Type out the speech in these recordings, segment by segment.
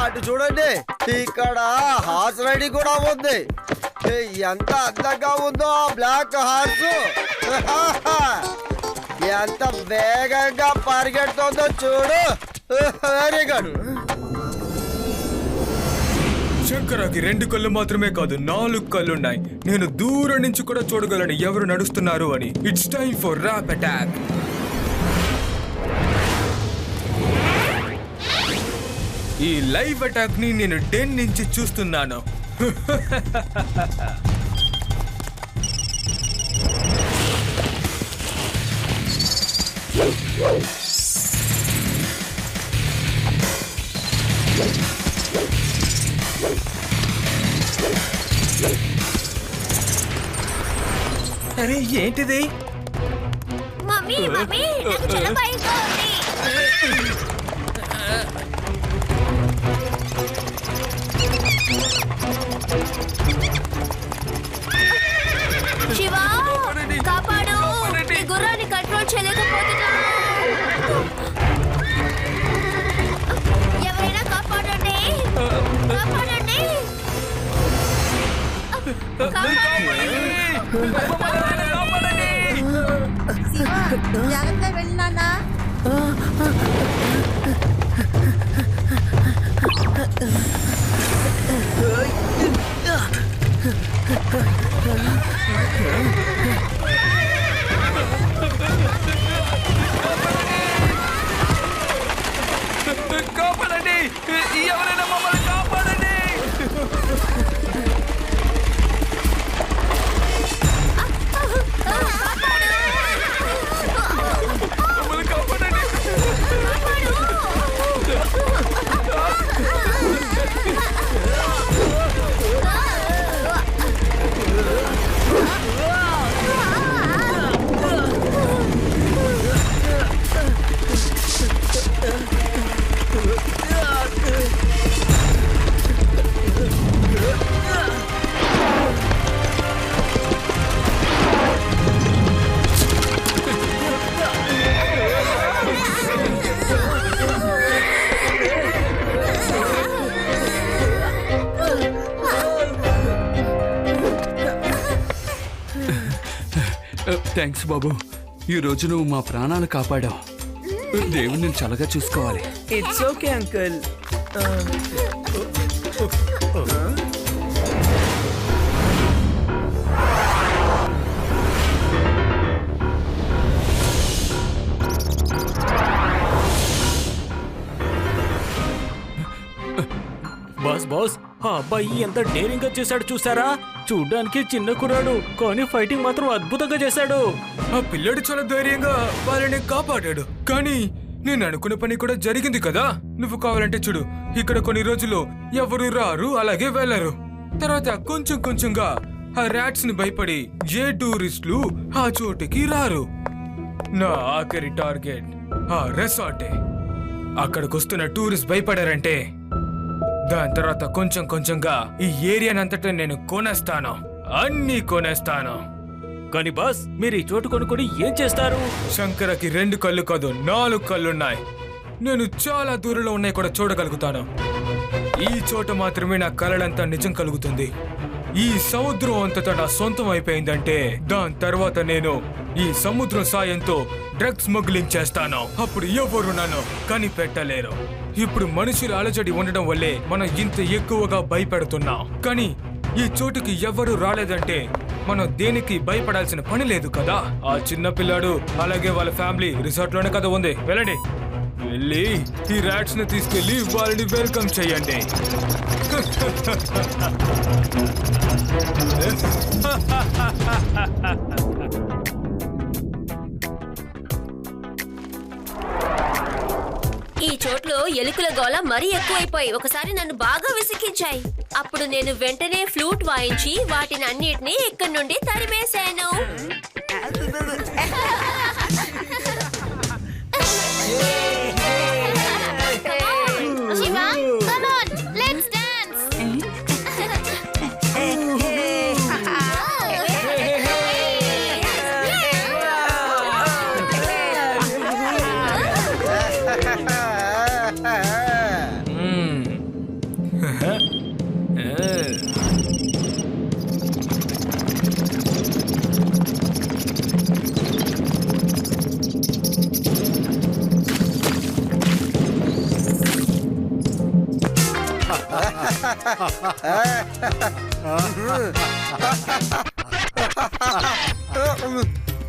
అటు చూడండి, ఇక్కడ హార్స్ రైడింగ్ కూడా ఉంది. ఎంత అందంగా ఉందో ఆ బ్లాక్ హార్స్. ఎంత వేగంగా పరిగెడుతుందో చూడు. Very good. శంకరకి 2 కళ్ళు మాత్రమే కాదు, 4 కళ్ళున్నాయి. నేను దూరం నుంచి కూడా చూడగలను ఎవరు నడుస్తున్నారు అని. It's time for rap attack. ఈ లైవ్ అటాక్ ని నేను 10 నుంచి చూస్తున్నాను. అరే ఏంటిది? మమ్మీ మమ్మీ నాకు చాలా భయంగా ఉంది. శివ కాపాడు, ఈ గుర్రాన్ని కంట్రోల్ చేయలేకపోతున్నాను. ఎవరైనా కాపాడండి, కాపాడండి. జాగ్రత్తగా వెళ్ళినా. కాపాడండి, ఎవరైనా మమ్మల్ని కాపాడండి. థ్యాంక్స్ బాబు, ఈ రోజు నువ్వు మా ప్రాణాలు కాపాడావు. దేవుని చల్లగా చూసుకోవాలి. It's okay uncle. Boss boss, ఆ అబ్బాయి ఎంత డేరింగ్ గా చేశాడు చూసారా? చూడ్డానికి చిన్న కుర్రాడు, కానీ ఫైటింగ్ మాత్రం అద్భుతంగా చేశాడు. ఆ పిల్లడు చాలా ధైర్యంగా వాళ్ళని కాపాడాడు. కానీ నేను అనుకున్న పని కూడా జరిగింది కదా. నువ్వు కావాలంటే చూడు, ఇక్కడ కొన్ని రోజులు ఎవరు రారు, అలాగే వెళ్లరు. తర్వాత కొంచెం కొంచెంగా ఆ ర్యాట్స్ ని భయపడి ఏ టూరిస్టులు ఆ చోటుకి రారు. నా ఆఖరి టార్గెట్ ఆ రెసార్టే. అక్కడికొస్తున్న టూరిస్ట్ భయపడారంటే దాని తర్వాత కొంచెం కొంచెంగా ఈ ఏరియానంతటా నేను కొనేస్తాను, అన్నీ కొనేస్తాను. కానీ బాస్, మీరు ఈ చోటు కొనుక్కొని ఏం చేస్తారు? శంకరకి 2 కళ్ళు కాదు, 4 కళ్ళున్నాయి. నేను చాలా దూరంలో ఉన్నాయి కూడా చూడగలుగుతాను. ఈ చోట మాత్రమే నా కలలంతా నిజం కలుగుతుంది. ఈ సముద్రం అంతటా నా సొంతం అయిపోయిందంటే దాని తర్వాత నేను ఈ సముద్రం సాయంతో డ్రగ్స్ స్మగ్లింగ్ చేస్తాను. అప్పుడు ఎవరు నన్ను కనిపెట్టలేరు. ఇప్పుడు మనుషుల అలజడి ఉండడం వల్లే మనం ఇంత ఎక్కువగా భయపెడుతున్నాం. కానీ ఈ చోటుకి ఎవరు రాలేదంటే మనం దేనికి భయపడాల్సిన పని లేదు కదా. ఆ చిన్న పిల్లాడు అలాగే వాళ్ళ ఫ్యామిలీ రిసార్ట్ లోనే కదా ఉంది. వెళ్ళండి, వెళ్ళి ఈ ర్యాట్స్ ని తీసుకెళ్లి వాళ్ళని వెల్కమ్ చేయండి. ఈ చోట్లో ఎలుకల గోల మరీ ఎక్కువైపోయి ఒకసారి నన్ను బాగా విసిగించాయి. అప్పుడు నేను వెంటనే ఫ్లూట్ వాయించి వాటిని అన్నిటినీ ఇక్కడి నుండి తరిమేశాను.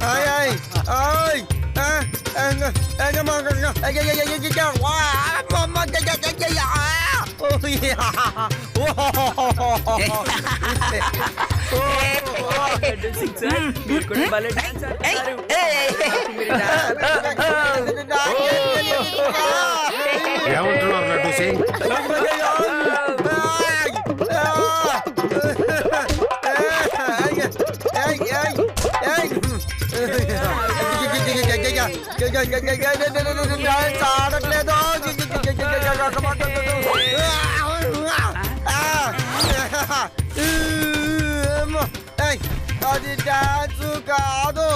Ai ai ai ఏమంటున్నారు లడ్డు సింగ్? ఆడట్లేదు అది డాన్స్ కాదు.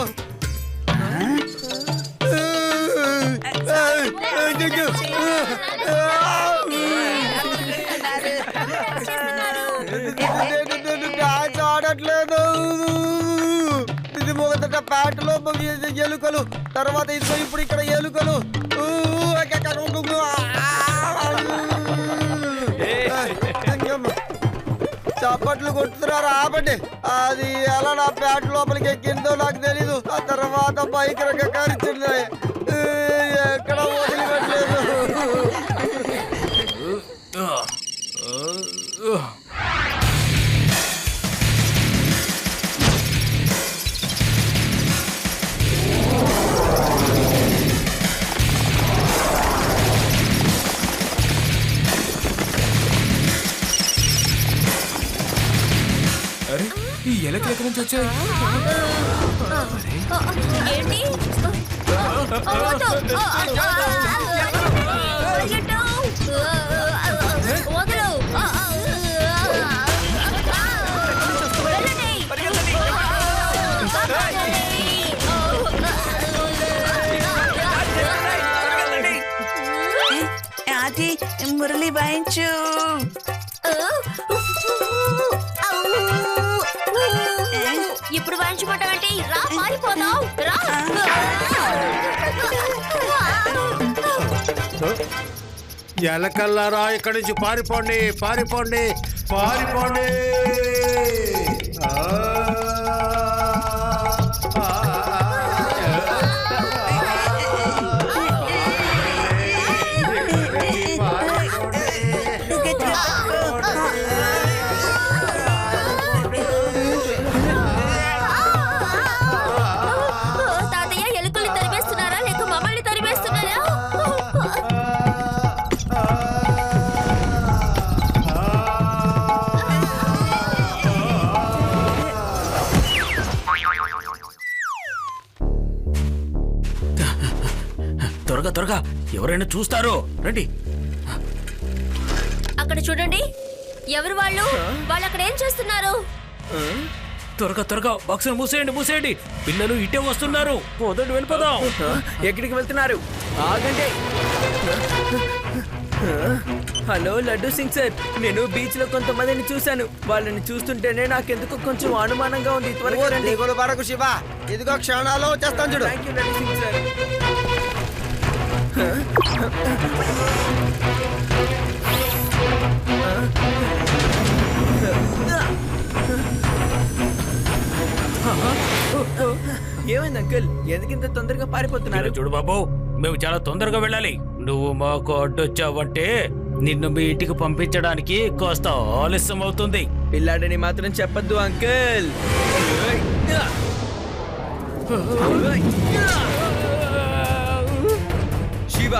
డాన్స్ ఆడట్లేదు. ఇది మొదట ప్యాంటులో ఎలుకలు, తర్వాత ఇదిగో ఇప్పుడు ఇక్కడ ఎలుకలు. చప్పట్లు కొట్టుతున్నారు, ఆపండి. అది ఎలా నా ప్యాంట్ లోపలికి ఎక్కిందో నాకు తెలీదు. ఆ తర్వాత బైక్ కరిచింది, ఎక్కడ వదిలిపెట్టలేదు. అరే ఈ ఎలకలు ఎక్కడి నుంచి వచ్చాయి? ఏంటి? వదలు. అది మురళి వాయించు. ఇప్పుడు వాయించుకోవటం రా, పారిపోదాం రా. ఎలకల్లారా ఇక్కడి నుంచి పారిపోండి, పారిపోండి, పారిపోండి. తాతయ్య, ఎలుకలు తరిమేస్తున్నారా లేక మమ్మల్ని తరిమేస్తున్నారా? త్వరగా త్వరగా, ఎవరైనా చూస్తారో రండి. అక్కడ చూడండి, ఎవరు వాళ్ళు? వాళ్ళు అక్కడ ఏం చేస్తున్నారు? త్వరగా త్వరగా బాక్స్ మూసేయండి, మూసేయండి. పిల్లలు ఇటే వస్తున్నారు, పోదండి, వెళ్ళిపోదాం. ఎక్కడికి వెళ్తున్నారు? ఆగండి. హలో లడ్డు సింగ్ సార్, నేను బీచ్ లో కొంతమందిని చూశాను. వాళ్ళని చూస్తుంటేనే నాకెందుకు కొంచెం అనుమానంగా ఉంది. త్వరగా రండి. దిగులు పడకు శివ, ఇదిగో క్షణాల్లో వచ్చేస్తాను చూడు. Thank you laddu Singh sir. ఏమైంది అంకుల్? ఎందుకింత తొందరగా పారిపోతున్నారు? చూడు బాబు, మేము చాలా తొందరగా వెళ్ళాలి. నువ్వు మాకు అడ్డొచ్చావంటే నిన్ను మీ ఇంటికి పంపించడానికి కాస్త ఆలస్యం అవుతుంది. పిల్లాడని మాత్రం చెప్పద్దు అంకుల్. శివ,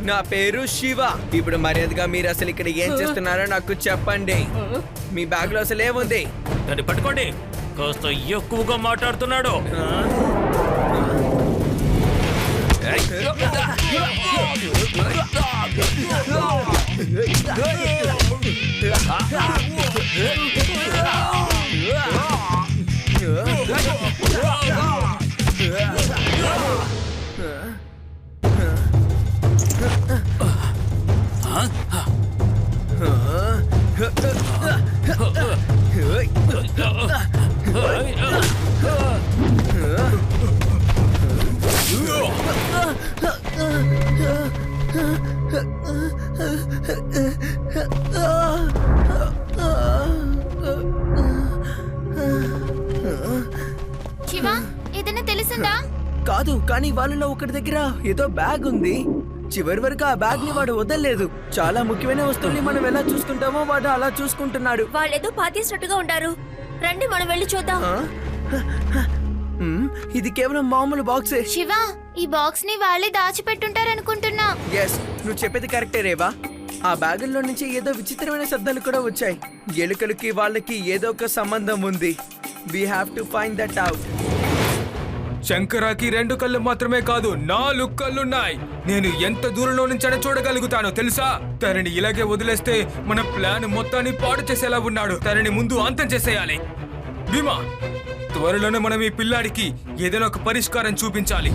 నా పేరు శివ. ఇప్పుడు మర్యాదగా మీరు అసలు ఇక్కడ ఏం చేస్తున్నారో నాకు చెప్పండి. మీ బ్యాగ్ లో అసలు ఏముంది? దాన్ని పట్టుకోండి. కాస్త ఎక్కువగా మాట్లాడుతున్నాడు. కాదు, కానీ వాళ్ళలో ఒకటి దగ్గర ఏదో బ్యాగ్ ఉంది. చివరి వరకు ఆ బ్యాగ్ ని వాడు వదలలేదు. చాలా ముఖ్యమైన వస్తువుల్ని మనం ఎలా చూసుకుంటామో వాడు అలా చూసుకుంటున్నాడు. వాళ్ళేదో పాతేసినట్టుగా ఉండారు. రండి మనం వెళ్ళి చూద్దాం. ఇది కేవలం మామూలు బాక్సే. శివ, ఈ బాక్స్ ని వాళ్ళే దాచిపెట్టుంటారనుకుంటున్నా. ఎస్, నువ్వు చెప్పేది కరెక్టే రేవా. ఆ బ్యాగుల్లో నుంచి ఏదో విచిత్రమైన శబ్దాలు కూడా వచ్చాయి. ఎలుకలకి వాళ్ళకి ఏదో ఒక సంబంధం ఉంది. We have to find that out. శంకరాకి 2 కళ్ళు మాత్రమే కాదు, 4 కళ్ళున్నాయి. నేను ఎంత దూరంలో నుంచైనా చూడగలుగుతాను తెలుసా? తనని ఇలాగే వదిలేస్తే మన ప్లాన్ మొత్తాన్ని పాడు చేసేలా ఉన్నాడు. తనని ముందు అంతం చేసేయాలి. భీమా, త్వరలోనే మనం ఈ పిల్లాడికి ఏదైనా ఒక పరిష్కారం చూపించాలి.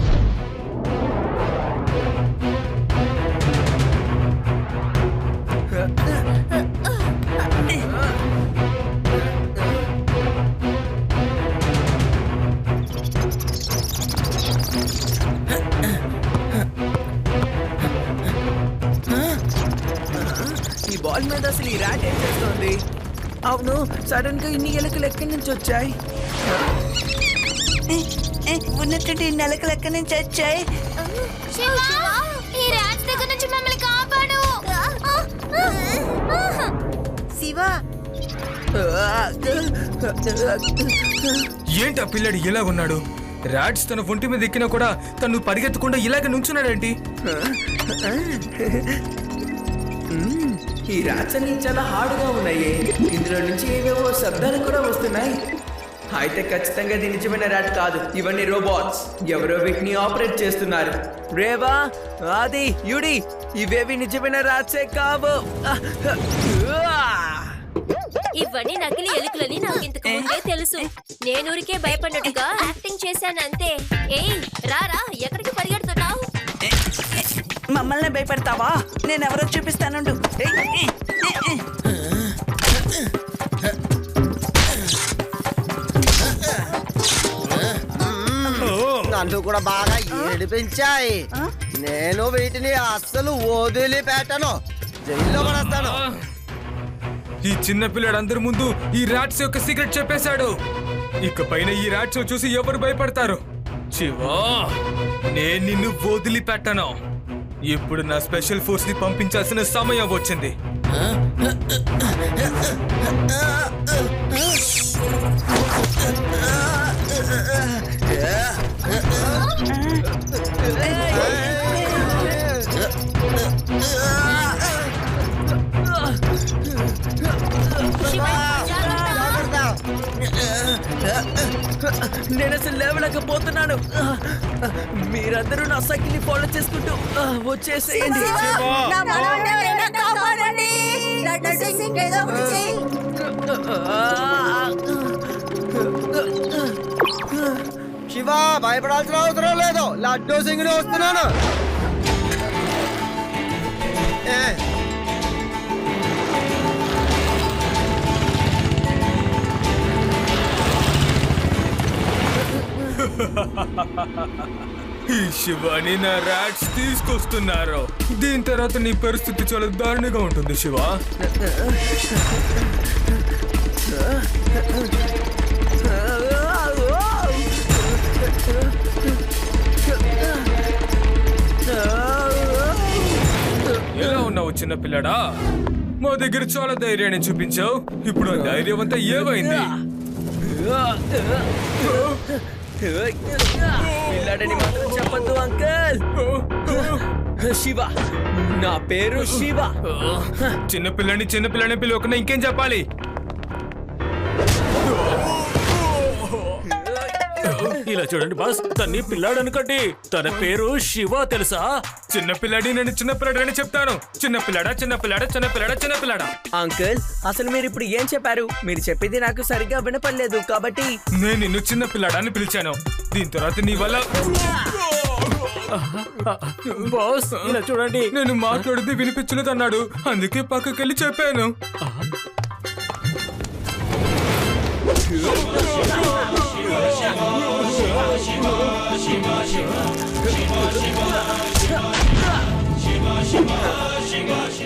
ఈ బాల్ మీద అసలు ఈ ర్యాట్ ఏం చేస్తోంది? అవును, సడన్ గా ఇన్ని ఎలుకలు ఎక్కడి నుంచి వచ్చాయి? ఉన్నట్టు నెలకలు ఎక్కడి నుంచి వచ్చాయి? శివ, ఈ ర్యాట్స్ దగ్గర నుంచి మమ్మల్ని కాపాడు. శివ, ఏంటి ఆ పిల్లాడు ఇలా ఉన్నాడు? రాట్స్ తన ఒంటి మీద ఎక్కినా కూడా తను పరిగెత్తకుండా ఇలాగ నుంచున్నాడేంటి? ఈ ర్యాట్స్ అన్ని చాలా హార్డ్గా ఉన్నాయి. ఇందులో నుంచి ఏవేవో శబ్దాలు కూడా వస్తున్నాయి. అయితే ఖచ్చితంగా ఇది నిజమైన ర్యాట్ కాదు. ఇవన్నీ రోబోట్స్. ఎవరో వీటిని ఆపరేట్ చేస్తున్నారు. రేవా, ఆది, యుడి, ఇవేవి నిజమైన ర్యాట్సే కావు. ఇవన్నీ నకిలీ ఎలుకలని నాకు ఇంతకు ముందే తెలుసు. నేను ఊరికే భయపడినట్టుగా యాక్టింగ్ చేశాను అంతే. ఏయ్ రారా, ఎక్కడికి పరిగెడుతున్నావు? మమ్మల్ని భయపెడతావా? నేనెవరో చూపిస్తానుండు. నన్ను కూడా బాగా ఏడిపించాయి. నేను వీటిని అస్సలు వదిలిపెట్టను. జైల్లో పడేస్తాను. ఈ చిన్న పిల్లాడు అందరి ముందు ఈ రాట్స్ యొక్క సీక్రెట్ చెప్పేశాడు. ఇకపైన ఈ రాట్స్ చూసి ఎవరు భయపడతారు? శివా, నేను నిన్ను వదిలిపెట్టను. ఇప్పుడు నా స్పెషల్ ఫోర్స్ ని పంపించాల్సిన సమయం వచ్చింది. నేను అసలు లేవలేకపోతున్నాను. మీరందరూ నా సైకిల్ ని ఫాలో చేసుకుంటూ వచ్చేసేయండి. శివ, భయపడాల్సిన అవసరం లేదు. లడ్డూ సింగ్ వస్తున్నాను. ఈ శివాని నా రాట్స్ తీసుకొస్తున్నారు. దీని తర్వాత నీ పరిస్థితి చాలా దారుణంగా ఉంటుంది శివ. ఎలా ఉన్నావు చిన్న పిల్లడా? మా దగ్గర చాలా ధైర్యాన్ని చూపించావు. ఇప్పుడు ఆ ధైర్యం అంతా ఏమైంది? పిల్లాడని మాత్రం చెప్పద్దు అంకల్. శివ, నా పేరు శివ. చిన్నపిల్లని పిలవకుండా ఇంకేం చెప్పాలి? ఇలా చూడండి బాస్, తన్ని పిల్లాడు అనుకోండి. తన పేరు శివ తెలుసా? చిన్నపిల్లాడి, నేను చిన్నపిల్లాడని చెప్తాను. చిన్నపిల్లాడా. అంకుల్, అసలు మీరు ఇప్పుడు ఏం చెప్పారు? మీరు చెప్పింది నాకు సరిగ్గా వినపడలేదు కాబట్టి నేను నిన్ను చిన్నపిల్లాడా అని పిలిచాను. దీని తర్వాత నీ వల్ల బాస్ ఇలా చూడండి. నేను మాట్లాడింది వినిపించలేదు అన్నాడు. అందుకే పక్కకెళ్ళి చెప్పాను.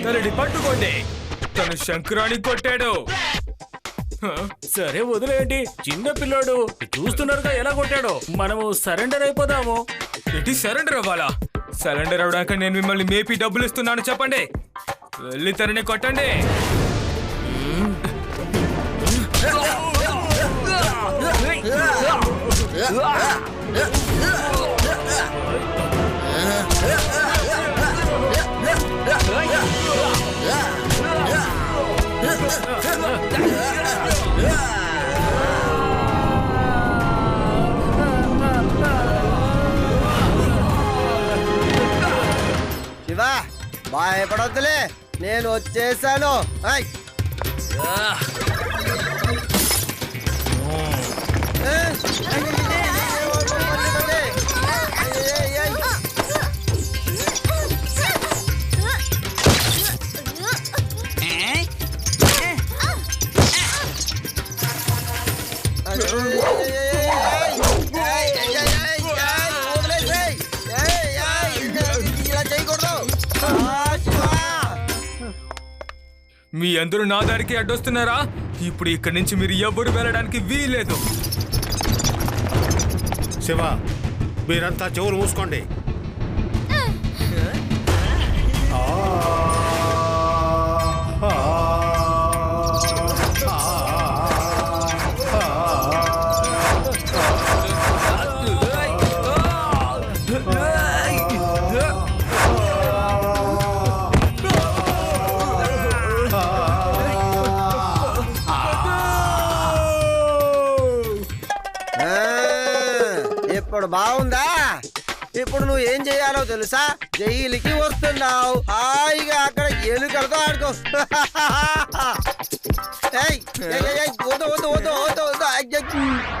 తనని పట్టుకోండి. తను శంకరాన్ని కొట్టాడు. సరే వదిలేయండి, చిన్న పిల్లోడు చూస్తున్నారుగా ఎలా కొట్టాడో. మనము సరెండర్ అయిపోదాము. ఏంటి సరెండర్ అవ్వాలా? సరెండర్ అవడానికి నేను మిమ్మల్ని మేపి డబ్బులు ఇస్తున్నాను చెప్పండి. వెళ్ళి తనని కొట్టండి. శివ భయపడొద్దులే, నేను వచ్చేసాను. ఇలా చేయకూడదు. మీ అందరూ నా దారికి అడ్డొస్తున్నారా? ఇప్పుడు ఇక్కడి నుంచి మీరు ఎవ్వరు వెళ్ళడానికి వీల్లేదు. శివ, మీరంతా చెవులు మూసుకోండి. ఇప్పుడు బాగుందా? ఇప్పుడు నువ్వు ఏం చేయాలో తెలుసా? జైలుకి వస్తున్నావు, హాయిగా అక్కడ ఎలుకలతో ఆడుకో. వద్దు వద్దు వద్దు వద్దు వద్దు.